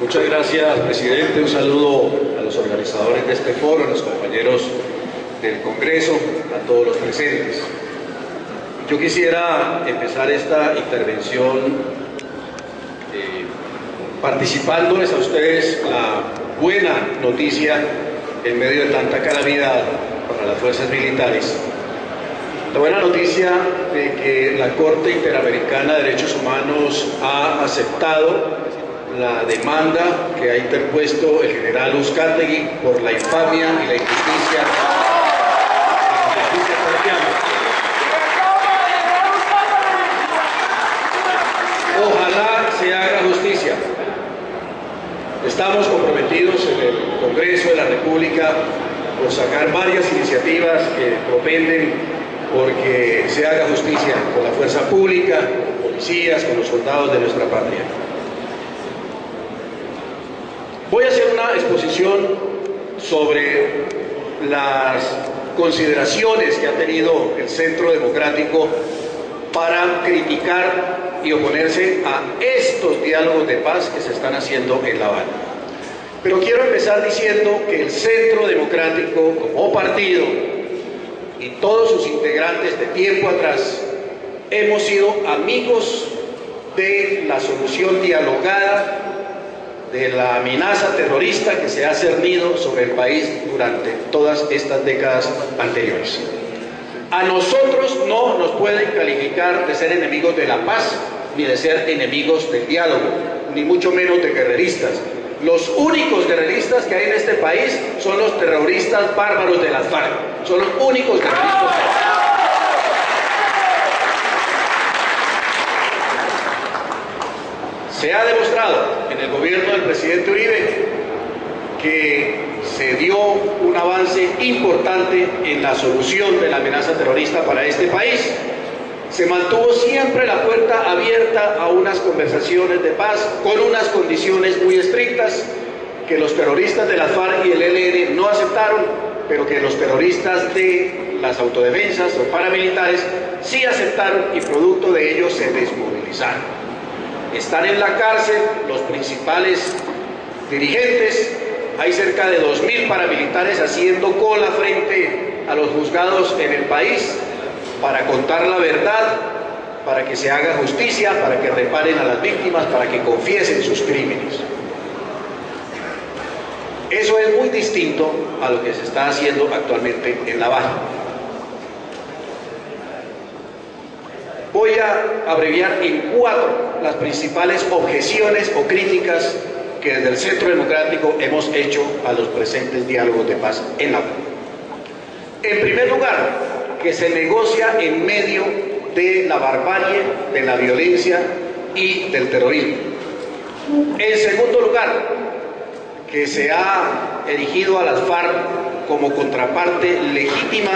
Muchas gracias, presidente. Un saludo a los organizadores de este foro, a los compañeros del Congreso, a todos los presentes. Yo quisiera empezar esta intervención participándoles a ustedes la buena noticia en medio de tanta calamidad para las fuerzas militares. La buena noticia de que la Corte Interamericana de Derechos Humanos ha aceptado la demanda que ha interpuesto el general Uzcategui por la infamia y la injusticia colombiana. Ojalá se haga justicia. Estamos comprometidos en el Congreso de la República por sacar varias iniciativas que propenden porque se haga justicia con la fuerza pública, con policías, con los soldados de nuestra patria. Voy a hacer una exposición sobre las consideraciones que ha tenido el Centro Democrático para criticar y oponerse a estos diálogos de paz que se están haciendo en La Habana. Pero quiero empezar diciendo que el Centro Democrático, como partido, y todos sus integrantes de tiempo atrás, hemos sido amigos de la solución dialogada de la amenaza terrorista que se ha cernido sobre el país durante todas estas décadas anteriores. A nosotros no nos pueden calificar de ser enemigos de la paz, ni de ser enemigos del diálogo, ni mucho menos de guerreristas. Los únicos guerreristas que hay en este país son los terroristas bárbaros de las FARC. Son los únicos guerreristas que hay. Se ha demostrado en el gobierno del presidente Uribe que se dio un avance importante en la solución de la amenaza terrorista para este país. Se mantuvo siempre la puerta abierta a unas conversaciones de paz con unas condiciones muy estrictas que los terroristas de las FARC y el ELN no aceptaron, pero que los terroristas de las autodefensas o paramilitares sí aceptaron y producto de ello se desmovilizaron. Están en la cárcel los principales dirigentes, hay cerca de 2.000 paramilitares haciendo cola frente a los juzgados en el país para contar la verdad, para que se haga justicia, para que reparen a las víctimas, para que confiesen sus crímenes. Eso es muy distinto a lo que se está haciendo actualmente en La Habana. Voy a abreviar en 4 las principales objeciones o críticas que desde el Centro Democrático hemos hecho a los presentes diálogos de paz en La Habana. En primer lugar, que se negocia en medio de la barbarie, de la violencia y del terrorismo. En segundo lugar, que se ha erigido a las FARC como contraparte legítima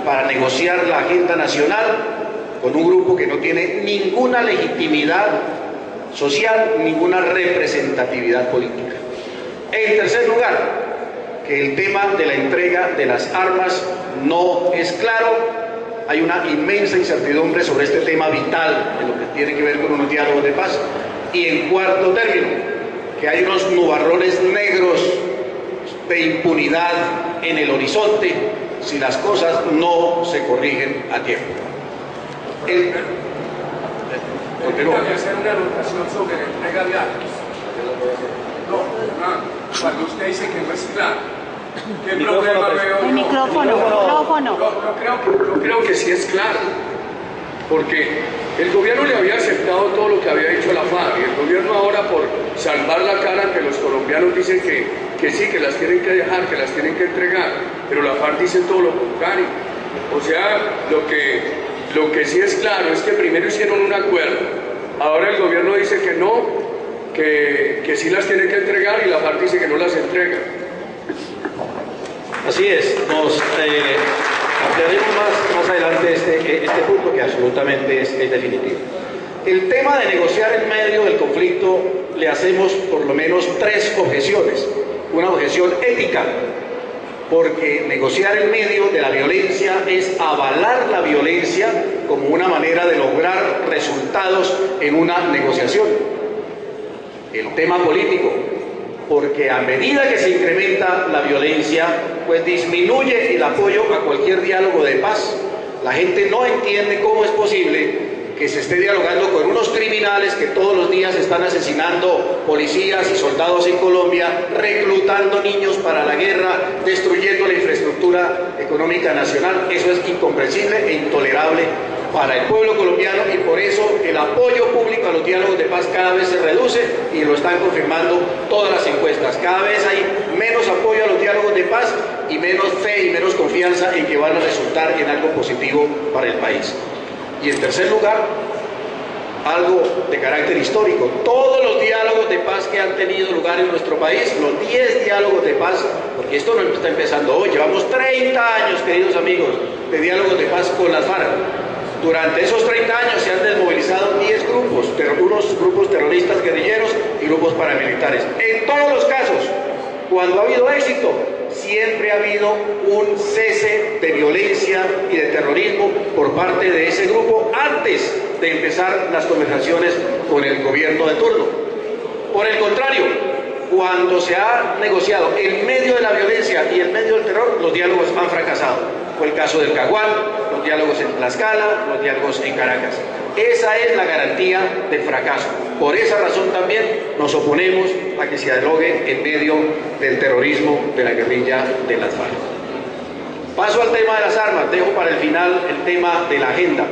para negociar la agenda nacional con un grupo que no tiene ninguna legitimidad social, ninguna representatividad política. En tercer lugar, que el tema de la entrega de las armas no es claro, hay una inmensa incertidumbre sobre este tema vital en lo que tiene que ver con unos diálogos de paz. Y en cuarto término, que hay unos nubarrones negros de impunidad en el horizonte si las cosas no se corrigen a tiempo. Continúa. Voy a hacer una anotación sobre la entrega de armas. No, cuando usted dice que no es claro, ¿qué problema veo yo? El micrófono. Yo creo que sí es claro, porque el gobierno le había aceptado todo lo que había dicho la FARC, y el gobierno ahora, por salvar la cara ante los colombianos, dicen que sí, que las tienen que dejar, que las tienen que entregar, pero la FARC dice todo lo contrario. O sea, lo que sí es claro es que primero hicieron un acuerdo, ahora el gobierno dice que no, que sí las tiene que entregar y la FARC dice que no las entrega. Así es, nos ampliaremos más adelante este punto que absolutamente es definitivo. El tema de negociar en medio del conflicto le hacemos por lo menos 3 objeciones. Una objeción ética, porque negociar en medio de la violencia es avalar la violencia como una manera de lograr resultados en una negociación. El tema político, porque a medida que se incrementa la violencia, pues disminuye el apoyo a cualquier diálogo de paz. La gente no entiende cómo es posible que se esté dialogando con unos criminales que todos los días están asesinando policías y soldados en Colombia, reclutando niños para la guerra, destruyendo la infraestructura económica nacional. Eso es incomprensible e intolerable para el pueblo colombiano, y por eso el apoyo público a los diálogos de paz cada vez se reduce, y lo están confirmando todas las encuestas. Cada vez hay menos apoyo a los diálogos de paz y menos fe y menos confianza en que van a resultar en algo positivo para el país. Y en tercer lugar, algo de carácter histórico. Todos los diálogos de paz que han tenido lugar en nuestro país, los 10 diálogos de paz, porque esto no está empezando hoy, llevamos 30 años, queridos amigos, de diálogos de paz con las FARC. Durante esos 30 años se han desmovilizado 10 grupos, unos grupos terroristas guerrilleros y grupos paramilitares. En todos los casos, cuando ha habido éxito, siempre ha habido un cese de violencia y de terrorismo por parte de ese grupo antes de empezar las conversaciones con el gobierno de turno. Por el contrario, cuando se ha negociado en medio de la violencia y en medio del terror, los diálogos han fracasado. Fue el caso del Caguán, los diálogos en Tlaxcala, los diálogos en Caracas. Esa es la garantía del fracaso. Por esa razón también nos oponemos a que se dialogue en medio del terrorismo de la guerrilla de las FARC. Paso al tema de las armas, dejo para el final el tema de la agenda.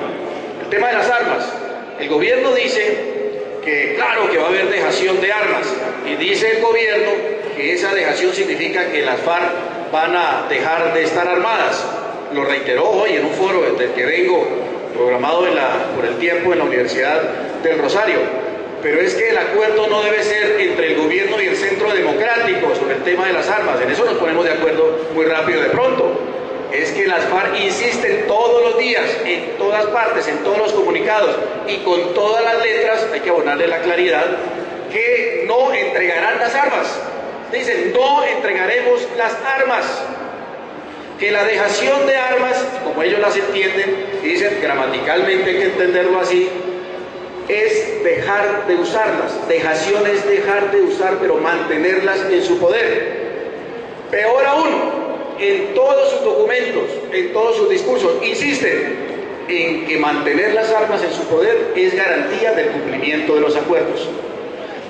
El tema de las armas. El gobierno dice que claro que va a haber dejación de armas, y dice el gobierno que esa dejación significa que las FARC van a dejar de estar armadas. Lo reiteró hoy en un foro del que vengo, programado por el tiempo en la Universidad del Rosario. Pero es que el acuerdo no debe ser entre el gobierno y el Centro Democrático sobre el tema de las armas. En eso nos ponemos de acuerdo muy rápido de pronto. Es que las FARC insisten todos los días, en todas partes, en todos los comunicados y con todas las letras, hay que abonarle la claridad, que no entregarán las armas. Dicen, no entregaremos las armas. Que la dejación de armas, como ellos las entienden, y dicen gramaticalmente hay que entenderlo así, es dejar de usarlas. Dejación es dejar de usar, pero mantenerlas en su poder. Peor aún, en todos sus documentos, en todos sus discursos, insisten en que mantener las armas en su poder es garantía del cumplimiento de los acuerdos,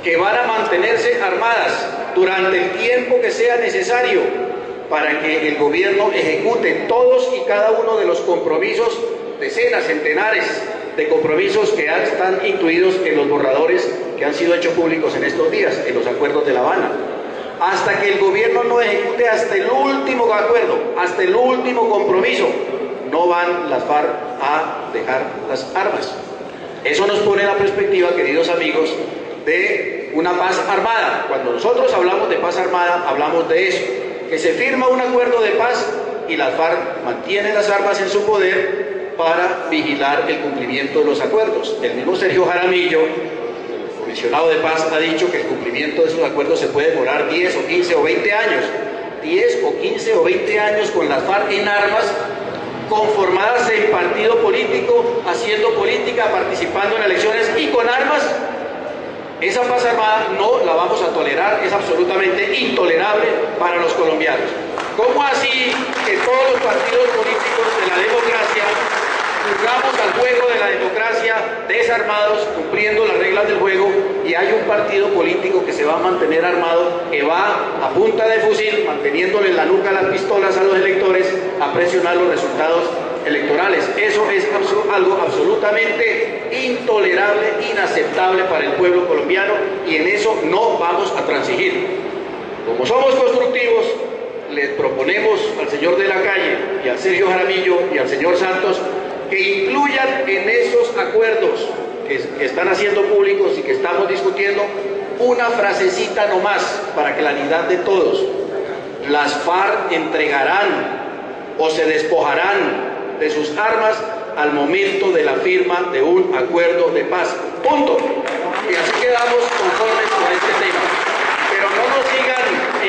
que van a mantenerse armadas durante el tiempo que sea necesario para que el gobierno ejecute todos y cada uno de los compromisos, decenas, centenares de compromisos que están incluidos en los borradores que han sido hechos públicos en estos días, en los acuerdos de La Habana. Hasta que el gobierno no ejecute hasta el último acuerdo, hasta el último compromiso, no van las FARC a dejar las armas. Eso nos pone en la perspectiva, queridos amigos, de una paz armada. Cuando nosotros hablamos de paz armada, hablamos de eso, que se firma un acuerdo de paz y las FARC mantienen las armas en su poder para vigilar el cumplimiento de los acuerdos. El mismo Sergio Jaramillo, el comisionado de paz, ha dicho que el cumplimiento de esos acuerdos se puede demorar 10 o 15 o 20 años. 10 o 15 o 20 años con las FARC en armas, conformadas en partido político, haciendo política, participando en elecciones y con armas. Esa paz armada no la vamos a tolerar, es absolutamente intolerable para los colombianos. ¿Cómo así que todos los partidos políticos de la democracia jugamos al juego de la democracia desarmados, cumpliendo las reglas del juego, y hay un partido político que se va a mantener armado, que va a punta de fusil, manteniéndole en la nuca las pistolas a los electores, a presionar los resultados electorales? Eso es algo absolutamente intolerable, inaceptable para el pueblo colombiano, y en eso no vamos a transigir. Como somos constructivos, les proponemos al señor de la Calle y al Sergio Jaramillo y al señor Santos que incluyan en esos acuerdos que están haciendo públicos y que estamos discutiendo una frasecita nomás para claridad de todos: las FARC entregarán o se despojarán de sus armas al momento de la firma de un acuerdo de paz. Punto. Y así quedamos conformes con este tema. Pero no nos sigan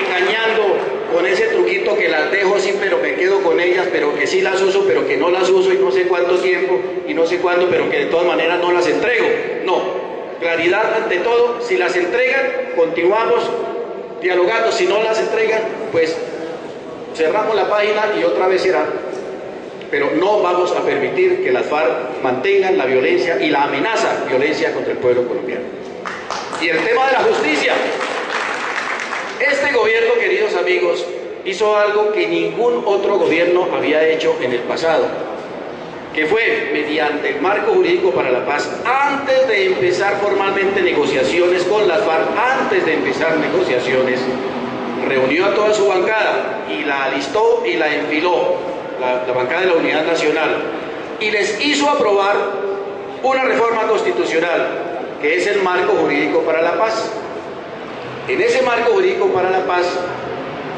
engañando con ese truquito que las dejo así, pero me quedo con ellas, pero que sí las uso, pero que no las uso y no sé cuánto tiempo y no sé cuándo, pero que de todas maneras no las entrego. No. Claridad ante todo: si las entregan, continuamos dialogando. Si no las entregan, pues cerramos la página y otra vez será. Pero no vamos a permitir que las FARC mantengan la violencia y la amenaza violencia contra el pueblo colombiano. Y el tema de la justicia. Este gobierno, queridos amigos, hizo algo que ningún otro gobierno había hecho en el pasado, que fue mediante el marco jurídico para la paz, antes de empezar formalmente negociaciones con las FARC, antes de empezar negociaciones, reunió a toda su bancada y la alistó y la enfiló, la bancada de la Unidad Nacional, y les hizo aprobar una reforma constitucional, que es el marco jurídico para la paz. En ese marco jurídico para la paz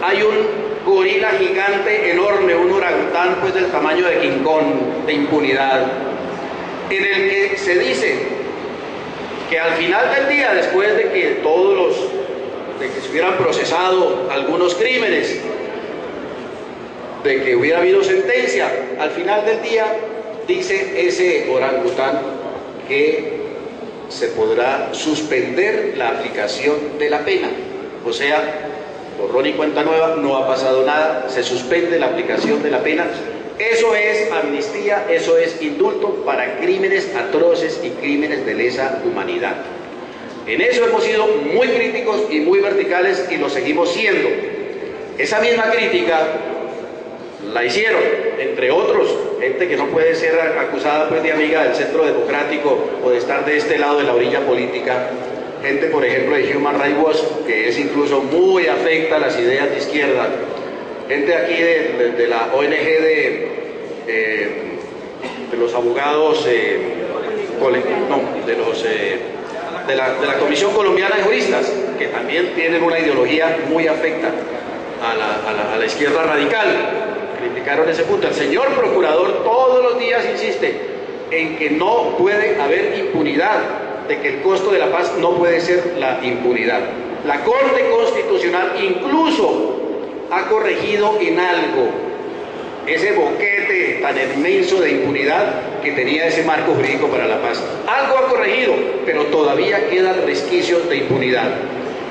hay un gorila gigante, enorme, un orangután pues del tamaño de King Kong, de impunidad, en el que se dice que al final del día, después de que de que se hubieran procesado algunos crímenes, de que hubiera habido sentencia, al final del día dice ese orangután que se podrá suspender la aplicación de la pena. O sea, borrón y cuenta nueva, no ha pasado nada, se suspende la aplicación de la pena. Eso es amnistía, eso es indulto para crímenes atroces y crímenes de lesa humanidad. En eso hemos sido muy críticos y muy verticales y lo seguimos siendo. Esa misma crítica la hicieron, entre otros, gente que no puede ser acusada pues de amiga del Centro Democrático o de estar de este lado de la orilla política. Gente, por ejemplo, de Human Rights Watch, que es incluso muy afecta a las ideas de izquierda. Gente aquí de la ONG de los abogados, de la Comisión Colombiana de Juristas, que también tienen una ideología muy afecta a la izquierda radical. Criticaron ese punto. El señor procurador todos los días insiste en que no puede haber impunidad, de que el costo de la paz no puede ser la impunidad. La Corte Constitucional incluso ha corregido en algo ese boquete tan inmenso de impunidad que tenía ese marco jurídico para la paz. Algo ha corregido, pero todavía quedan resquicios de impunidad.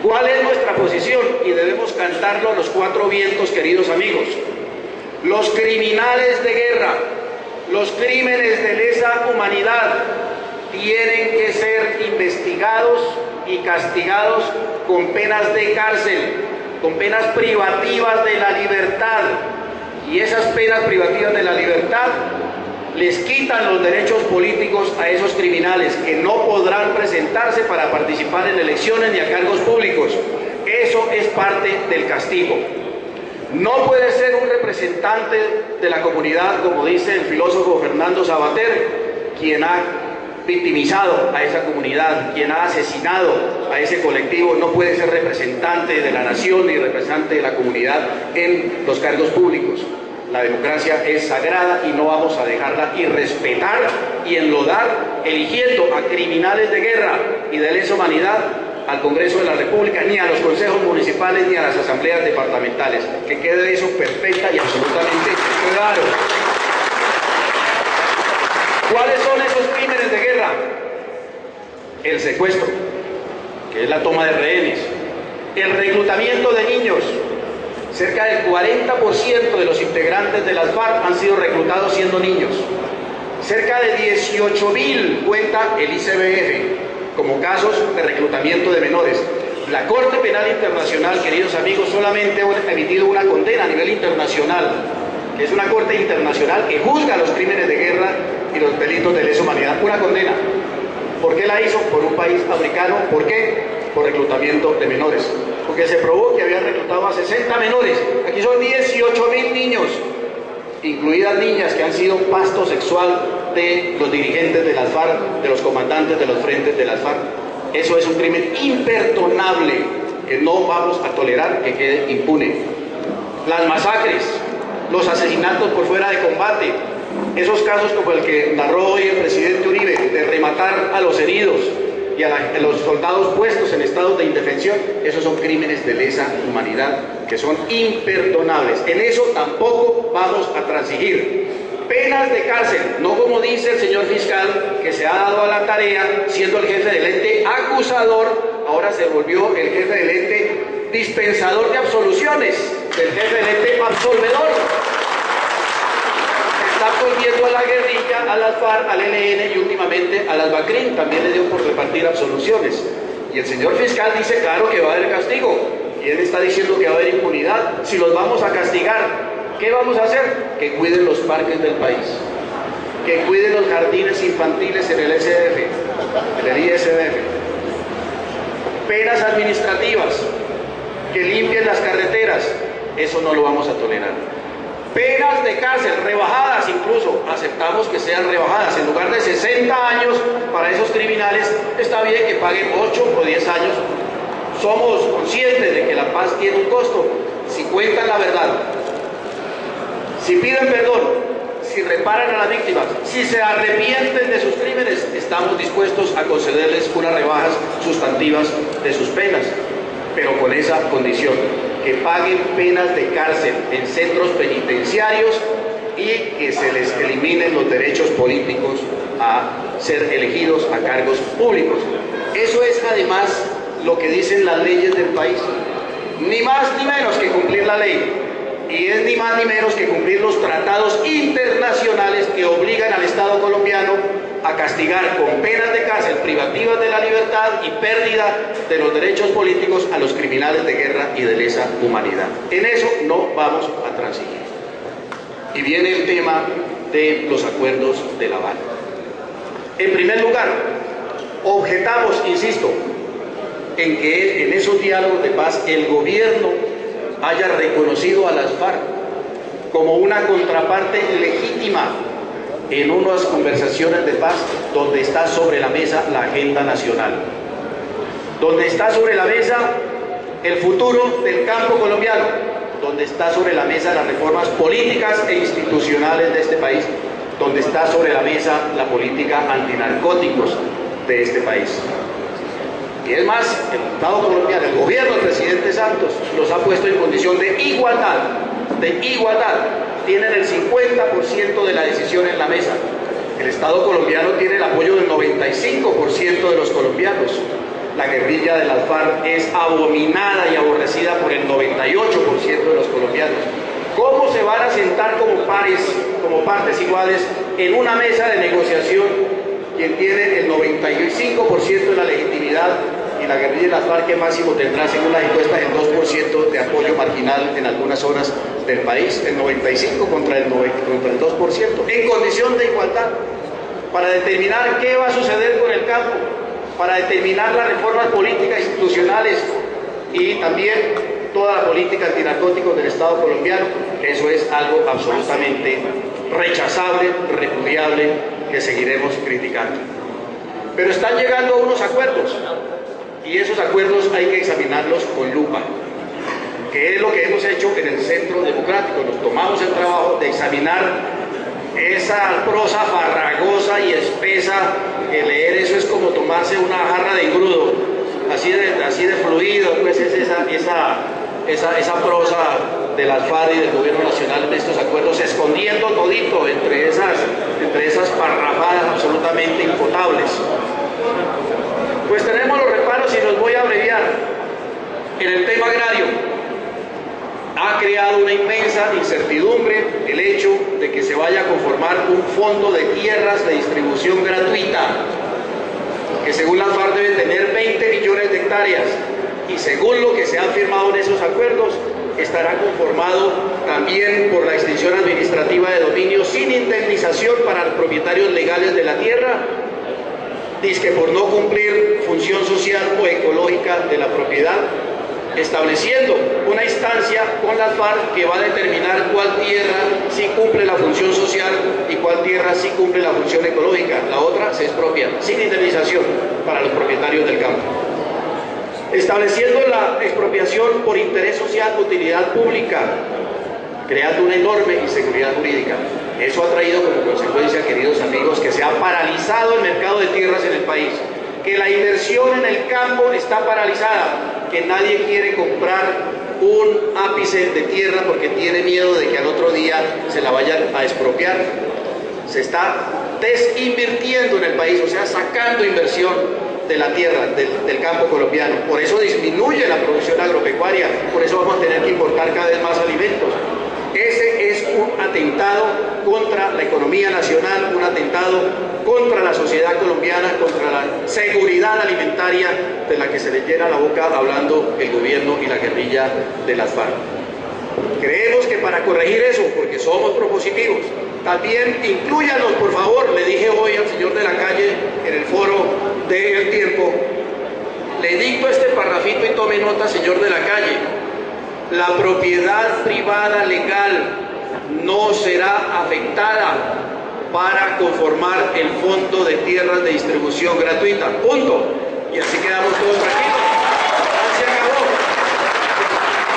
¿Cuál es nuestra posición? Y debemos cantarlo a los cuatro vientos, queridos amigos. Los criminales de guerra, los crímenes de lesa humanidad tienen que ser investigados y castigados con penas de cárcel, con penas privativas de la libertad. Y esas penas privativas de la libertad les quitan los derechos políticos a esos criminales, que no podrán presentarse para participar en elecciones ni a cargos públicos. Eso es parte del castigo. No puede ser un representante de la comunidad, como dice el filósofo Fernando Savater, quien ha victimizado a esa comunidad, quien ha asesinado a ese colectivo. No puede ser representante de la nación ni representante de la comunidad en los cargos públicos. La democracia es sagrada y no vamos a dejarla irrespetar y enlodar eligiendo a criminales de guerra y de lesa humanidad al Congreso de la República, ni a los consejos municipales, ni a las asambleas departamentales. Que quede eso perfecta y absolutamente claro. ¿Cuáles son esos crímenes de guerra? El secuestro, que es la toma de rehenes, el reclutamiento de niños. Cerca del 40% de los integrantes de las FARC han sido reclutados siendo niños. Cerca de 18.000 cuenta el ICBF como casos de reclutamiento de menores. La Corte Penal Internacional, queridos amigos, solamente ha emitido una condena a nivel internacional, que es una corte internacional que juzga los crímenes de guerra y los delitos de lesa humanidad. Una condena. ¿Por qué la hizo? Por un país africano. ¿Por qué? Por reclutamiento de menores. Porque se probó que habían reclutado a 60 menores. Aquí son 18.000 niños, incluidas niñas que han sido pasto sexual de los dirigentes de las FARC, de los comandantes de los frentes de las FARC. Eso es un crimen imperdonable que no vamos a tolerar que quede impune. Las masacres, los asesinatos por fuera de combate, esos casos como el que narró hoy el presidente Uribe, de rematar a los heridos y a los soldados puestos en estados de indefensión, esos son crímenes de lesa humanidad que son imperdonables. En eso tampoco vamos a transigir. Penas de cárcel, no como dice el señor fiscal, que se ha dado a la tarea, siendo el jefe del ente acusador, ahora se volvió el jefe del ente dispensador de absoluciones, del jefe del ente absolvedor. Está absolviendo a la guerrilla, a las FARC, al ELN y últimamente a las BACRIM, también le dio por repartir absoluciones. Y el señor fiscal dice, claro que va a haber castigo, y él está diciendo que va a haber impunidad. Si los vamos a castigar, ¿qué vamos a hacer? Que cuiden los parques del país, que cuiden los jardines infantiles en el SDF, en el ISDF. Penas administrativas, que limpien las carreteras, eso no lo vamos a tolerar. Penas de cárcel, rebajadas incluso, aceptamos que sean rebajadas. En lugar de 60 años para esos criminales, está bien que paguen 8 o 10 años. Somos conscientes de que la paz tiene un costo. Si cuentan la verdad, si piden perdón, si reparan a las víctimas, si se arrepienten de sus crímenes, estamos dispuestos a concederles unas rebajas sustantivas de sus penas, pero con esa condición, que paguen penas de cárcel en centros penitenciarios y que se les eliminen los derechos políticos a ser elegidos a cargos públicos. Eso es además lo que dicen las leyes del país, ni más ni menos que cumplir la ley, y es ni más ni menos que cumplir los tratados internacionales que obligan al Estado colombiano a castigar con penas de cárcel privativas de la libertad y pérdida de los derechos políticos a los criminales de guerra y de lesa humanidad. En eso no vamos a transigir. Y viene el tema de los acuerdos de La Habana. En primer lugar, objetamos, insisto, en que en esos diálogos de paz el gobierno haya reconocido a las FARC como una contraparte legítima en unas conversaciones de paz donde está sobre la mesa la agenda nacional, donde está sobre la mesa el futuro del campo colombiano, donde está sobre la mesa las reformas políticas e institucionales de este país, donde está sobre la mesa la política antinarcóticos de este país. Y es más, el Estado colombiano, el gobierno del presidente Santos, los ha puesto en condición de igualdad, tienen el 50% de la decisión en la mesa. El Estado colombiano tiene el apoyo del 95% de los colombianos. La guerrilla de las FARC es abominada y aborrecida por el 98% de los colombianos. ¿Cómo se van a sentar como pares, como partes iguales en una mesa de negociación quien tiene el 95% de la legitimidad y la guerrilla de las FARC que máximo tendrá, según las encuestas, el 2% de apoyo marginal en algunas zonas del país, el 95% contra el 2%, en condición de igualdad, para determinar qué va a suceder con el campo, para determinar las reformas políticas institucionales y también toda la política antinarcóticos del Estado colombiano? Eso es algo absolutamente rechazable, repudiable, que seguiremos criticando. Pero están llegando a unos acuerdos, y esos acuerdos hay que examinarlos con lupa, que es lo que hemos hecho en el Centro Democrático. Nos tomamos el trabajo de examinar esa prosa farragosa y espesa, que leer eso es como tomarse una jarra de engrudo, así de fluido, pues es esa prosa de las FARC y del gobierno nacional en estos acuerdos, escondiendo todito entre esas parrafadas absolutamente impotables. Pues tenemos los reparos y los voy a abreviar. En el tema agrario, ha creado una inmensa incertidumbre el hecho de que se vaya a conformar un fondo de tierras de distribución gratuita, que según la FARC debe tener 20 millones de hectáreas, y según lo que se ha firmado en esos acuerdos, estará conformado también por la extinción administrativa de dominio sin indemnización para los propietarios legales de la tierra, dizque por no cumplir función social o ecológica de la propiedad, estableciendo una instancia con las FARC que va a determinar cuál tierra sí cumple la función social y cuál tierra sí cumple la función ecológica. La otra se expropia sin indemnización para los propietarios del campo. Estableciendo la expropiación por interés social, utilidad pública, creando una enorme inseguridad jurídica. Eso ha traído como consecuencia, queridos amigos, que se ha paralizado el mercado de tierras en el país, que la inversión en el campo está paralizada, que nadie quiere comprar un ápice de tierra porque tiene miedo de que al otro día se la vayan a expropiar. Se está desinvirtiendo en el país, o sea, sacando inversión de la tierra, del campo colombiano. Por eso disminuye la producción agropecuaria, por eso vamos a tener que importar cada vez más alimentos. Ese es un atentado contra la economía nacional, un atentado contra la sociedad colombiana, contra la seguridad alimentaria de la que se le llena la boca hablando el gobierno y la guerrilla de las FARC. Creemos que para corregir eso, porque somos propositivos, también inclúyanos, por favor, le dije hoy al señor de la calle en el foro de El Tiempo, le dicto este parrafito y tome nota, señor de la calle: la propiedad privada legal no será afectada para conformar el Fondo de Tierras de Distribución Gratuita. Punto. Y así quedamos todos tranquilos. Ya se acabó.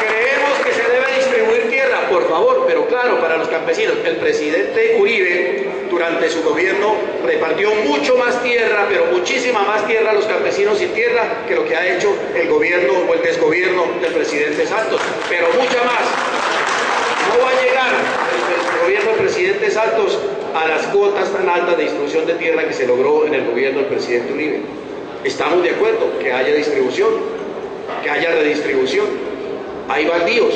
Creemos que se debe distribuir tierra, por favor, pero claro, para los campesinos. El presidente Uribe, durante su gobierno, repartió mucho más tierra, pero muchísima más tierra a los campesinos sin tierra que lo que ha hecho el gobierno o el desgobierno del presidente Santos, pero mucha más. No va a llegar el gobierno del presidente Santos a las cuotas tan altas de distribución de tierra que se logró en el gobierno del presidente Uribe. Estamos de acuerdo que haya distribución, que haya redistribución. Hay baldíos,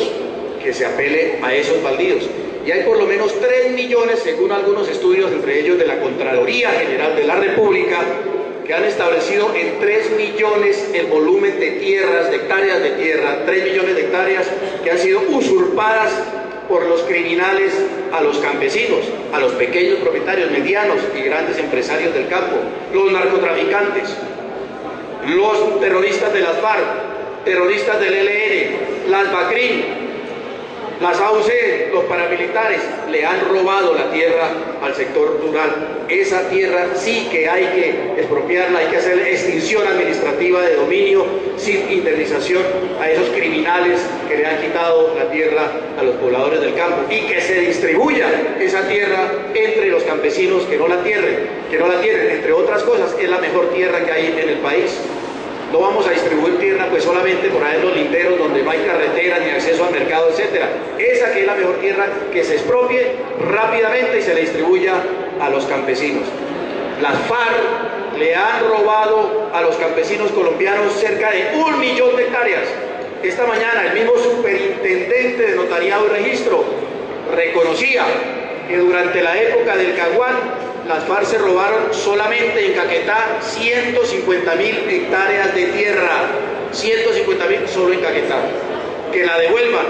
que se apele a esos baldíos. Y hay por lo menos 3 millones, según algunos estudios, entre ellos de la Contraloría General de la República, que han establecido en 3 millones el volumen de tierras, de hectáreas de tierra, 3 millones de hectáreas que han sido usurpadas por los criminales a los campesinos, a los pequeños propietarios, medianos y grandes empresarios del campo, los narcotraficantes, los terroristas de las FARC, terroristas del ELN, las BACRIM, las AUC, los paramilitares, le han robado la tierra al sector rural. Esa tierra sí que hay que expropiarla, hay que hacer extinción administrativa de dominio sin indemnización a esos criminales que le han quitado la tierra a los pobladores del campo, y que se distribuya esa tierra entre los campesinos que no la tienen, entre otras cosas. Es la mejor tierra que hay en el país. No vamos a distribuir tierra pues solamente por ahí en los linderos donde no hay carreteras ni acceso al mercado, etc. Esa que es la mejor tierra, que se expropie rápidamente y se le distribuya a los campesinos. Las FARC le han robado a los campesinos colombianos cerca de 1 millón de hectáreas. Esta mañana el mismo superintendente de Notariado y Registro reconocía que durante la época del Caguán las FARC se robaron solamente en Caquetá 150.000 hectáreas de tierra, 150.000 solo en Caquetá, que la devuelvan.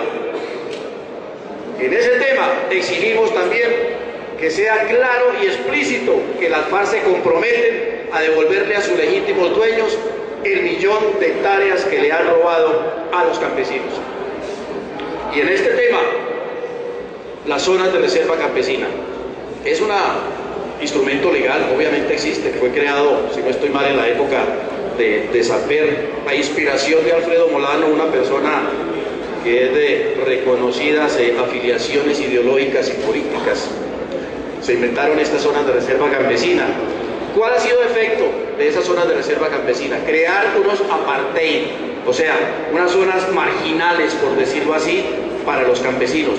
En ese tema exigimos también que sea claro y explícito que las FARC se comprometen a devolverle a sus legítimos dueños el 1 millón de hectáreas que le han robado a los campesinos. Y en este tema, las zonas de reserva campesina es un instrumento legal, obviamente existe, que fue creado, si no estoy mal, en la época de Samper, a inspiración de Alfredo Molano, una persona que es de reconocidas afiliaciones ideológicas y políticas. Se inventaron estas zonas de reserva campesina. ¿Cuál ha sido el efecto de esas zonas de reserva campesina? Crear unos apartheid, o sea, unas zonas marginales, por decirlo así, para los campesinos,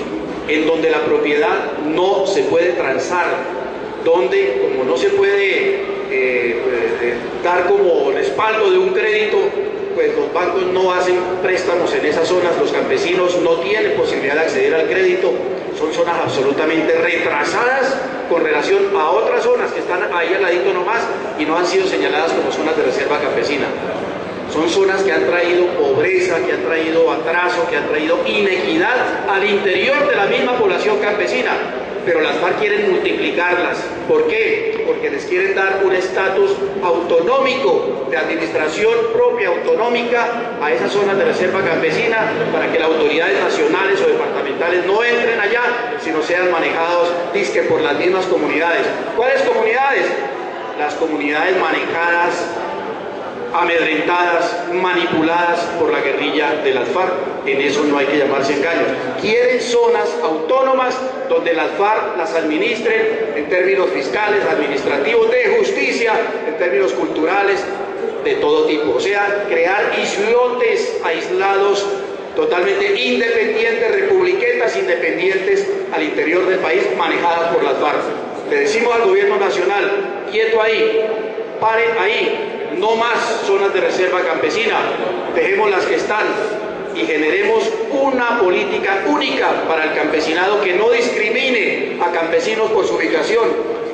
en donde la propiedad no se puede transar, donde, como no se puede dar como respaldo de un crédito, pues los bancos no hacen préstamos en esas zonas, los campesinos no tienen posibilidad de acceder al crédito. Son zonas absolutamente retrasadas con relación a otras zonas que están ahí al ladito nomás y no han sido señaladas como zonas de reserva campesina. Son zonas que han traído pobreza, que han traído atraso, que han traído inequidad al interior de la misma población campesina. Pero las FARC quieren multiplicarlas. ¿Por qué? Porque les quieren dar un estatus autonómico, de administración propia, autonómica, a esas zonas de reserva campesina, para que las autoridades nacionales o departamentales no entren allá, sino sean manejados, dizque, por las mismas comunidades. ¿Cuáles comunidades? Las comunidades manejadas, amedrentadas, manipuladas por la guerrilla de las FARC. En eso no hay que llamarse engaños. Quieren zonas autónomas donde las FARC las administren en términos fiscales, administrativos, de justicia, en términos culturales, de todo tipo. O sea, crear islotes aislados, totalmente independientes, republiquetas independientes al interior del país, manejadas por las FARC. Le decimos al gobierno nacional: quieto ahí, paren ahí. no más zonas de reserva campesina, dejemos las que están y generemos una política única para el campesinado que no discrimine a campesinos por su ubicación,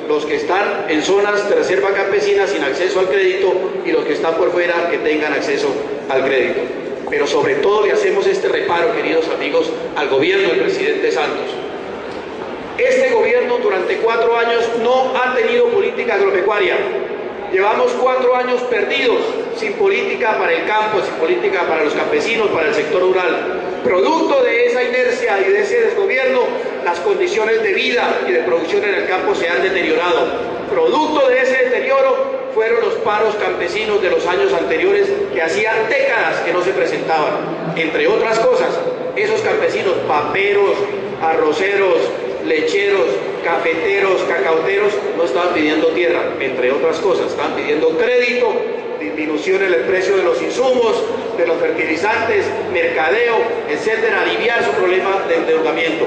los que están en zonas de reserva campesina sin acceso al crédito y los que están por fuera que tengan acceso al crédito. Pero sobre todo le hacemos este reparo, queridos amigos, al gobierno del presidente Santos. Este gobierno durante 4 años no ha tenido política agropecuaria. Llevamos 4 años perdidos sin política para el campo, sin política para los campesinos, para el sector rural. Producto de esa inercia y de ese desgobierno, las condiciones de vida y de producción en el campo se han deteriorado. Producto de ese deterioro fueron los paros campesinos de los años anteriores que hacía décadas que no se presentaban. Entre otras cosas, esos campesinos paperos, arroceros, lecheros, cafeteros, cacauteros, no estaban pidiendo tierra, entre otras cosas, estaban pidiendo crédito, disminución en el precio de los insumos, de los fertilizantes, mercadeo, etcétera, aliviar su problema de endeudamiento.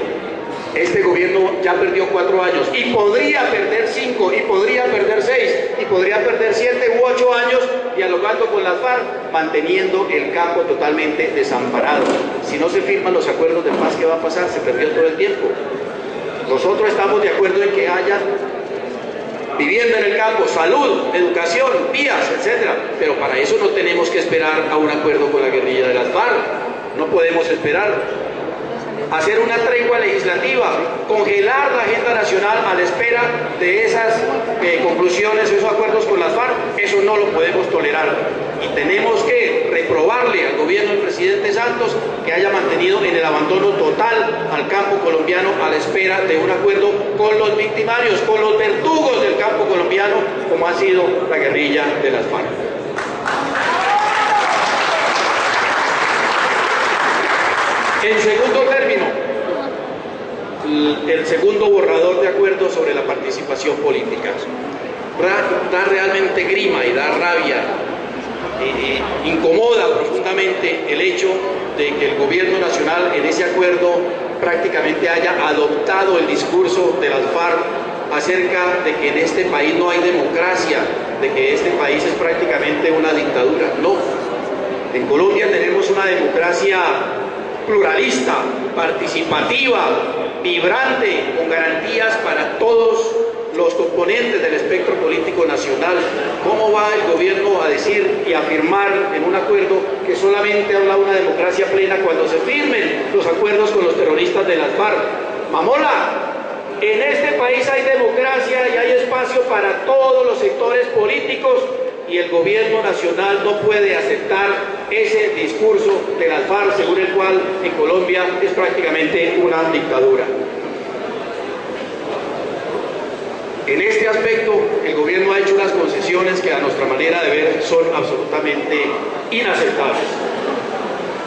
Este gobierno ya perdió 4 años y podría perder 5, y podría perder 6, y podría perder 7 u 8 años dialogando con las FARC, manteniendo el campo totalmente desamparado. Si no se firman los acuerdos de paz, ¿qué va a pasar? Se perdió todo el tiempo. Nosotros estamos de acuerdo en que haya vivienda en el campo, salud, educación, vías, etcétera, pero para eso no tenemos que esperar a un acuerdo con la guerrilla de las FARC. No podemos esperar. Hacer una tregua legislativa, congelar la agenda nacional a la espera de esas conclusiones, esos acuerdos con las FARC, eso no lo podemos tolerar. Y tenemos que reprobarle al gobierno del presidente Santos que haya mantenido en el abandono total al campo colombiano a la espera de un acuerdo con los victimarios, con los verdugos del campo colombiano, como ha sido la guerrilla de las FARC. En segundo término, el segundo borrador de acuerdo sobre la participación política. Da realmente grima y da rabia, incomoda profundamente el hecho de que el gobierno nacional en ese acuerdo prácticamente haya adoptado el discurso de las FARC acerca de que en este país no hay democracia, de que este país es prácticamente una dictadura. No, en Colombia tenemos una democracia pluralista, participativa, vibrante, con garantías para todos los componentes del espectro político nacional. ¿Cómo va el gobierno a decir y afirmar en un acuerdo que solamente habla de una democracia plena cuando se firmen los acuerdos con los terroristas de las FARC? ¡Mamola! En este país hay democracia y hay espacio para todos los sectores políticos, y el gobierno nacional no puede aceptar ese discurso de las FARC, según el cual en Colombia es prácticamente una dictadura. En este aspecto, el gobierno ha hecho unas concesiones que a nuestra manera de ver son absolutamente inaceptables.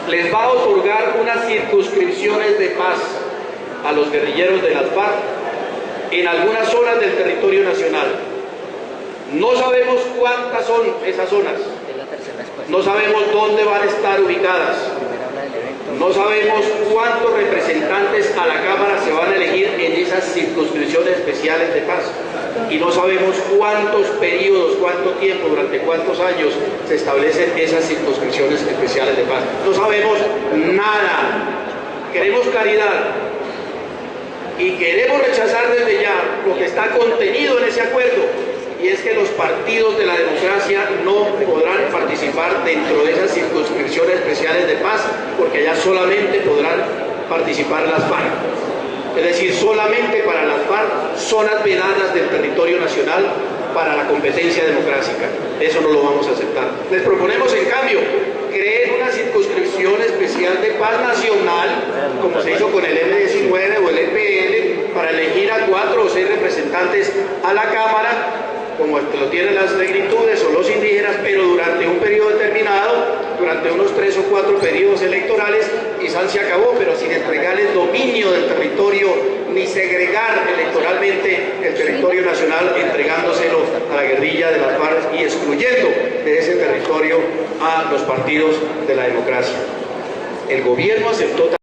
Les va a otorgar unas circunscripciones de paz a los guerrilleros de las FARC en algunas zonas del territorio nacional. No sabemos cuántas son esas zonas, no sabemos dónde van a estar ubicadas, no sabemos cuántos representantes a la Cámara se van a elegir en esas circunscripciones especiales de paz, y no sabemos cuántos periodos, cuánto tiempo, durante cuántos años se establecen esas circunscripciones especiales de paz. No sabemos nada. Queremos claridad y queremos rechazar desde ya lo que está contenido en ese acuerdo, y es que los partidos de la democracia no podrán participar dentro de esas circunscripciones especiales de paz, porque allá solamente podrán participar las FARC. Es decir, solamente para las FARC, zonas vedadas del territorio nacional para la competencia democrática. Eso no lo vamos a aceptar. Les proponemos, en cambio, crear una circunscripción especial de paz nacional, como se hizo con el M19 o el EPL, para elegir a 4 o 6 representantes a la Cámara, como lo tienen las negritudes o los indígenas, pero durante un periodo determinado, durante unos 3 o 4 periodos electorales, quizás se acabó, pero sin entregar el dominio del territorio, ni segregar electoralmente el territorio nacional, entregándoselo a la guerrilla de las FARC y excluyendo de ese territorio a los partidos de la democracia. El gobierno aceptó